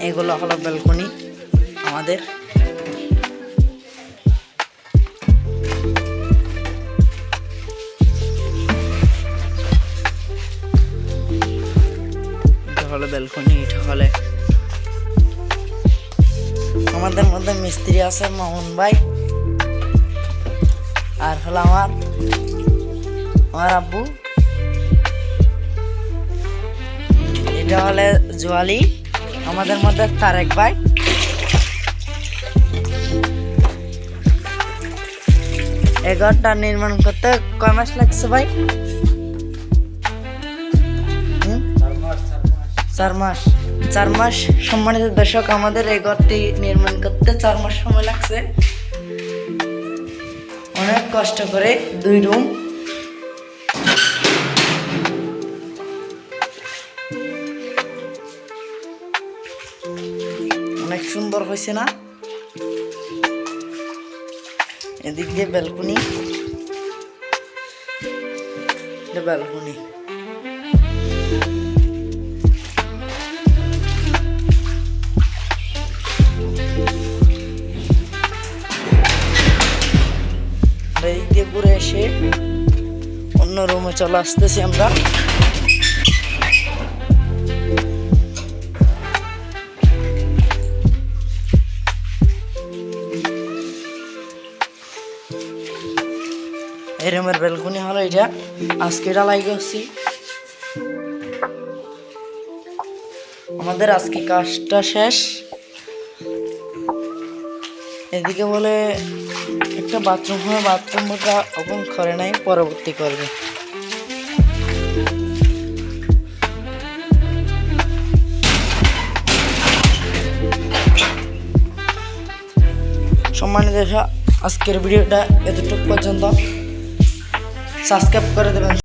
এগুলো হলো ব্যালকনি আমাদের। এটা হলো ব্যালকনি। এটা হলে আমাদের মধ্যে মিস্ত্রি আছে মামুন ভাই, আর হলো আমার আব্বু। এটা হলে জোয়ালি, আমাদের মধ্যে তারেক ভাই। এই ঘরটা নির্মাণ করতে কয় মাস লাগছে ভাই? 4 মাস। সম্মানিত দর্শক, আমাদের এই ঘরটি নির্মাণ করতে 4 মাস সময় লাগছে। অনেক কষ্ট করে 2 রুম। অনেক সুন্দর হয়েছে না? এদিক দিয়ে ব্যালকনি, এটা ব্যালকনি। এদিক দিয়ে ঘুরে এসে অন্য রুমে চলে আসতেছি আমরা। এই রুমের ব্যালকনি হলো এটা। আজকে এটা লাগিয়েছি। আমাদের আজকে কাজটা শেষ। এদিকে বলে একটা বাথরুম হয়, বাথরুমটা এখন করে নাই, পরবর্তী করবে। সম্মানিত আজকের ভিডিওটা এতটুকু পর্যন্ত। সাবস্ক্রাইব করে দেবেন।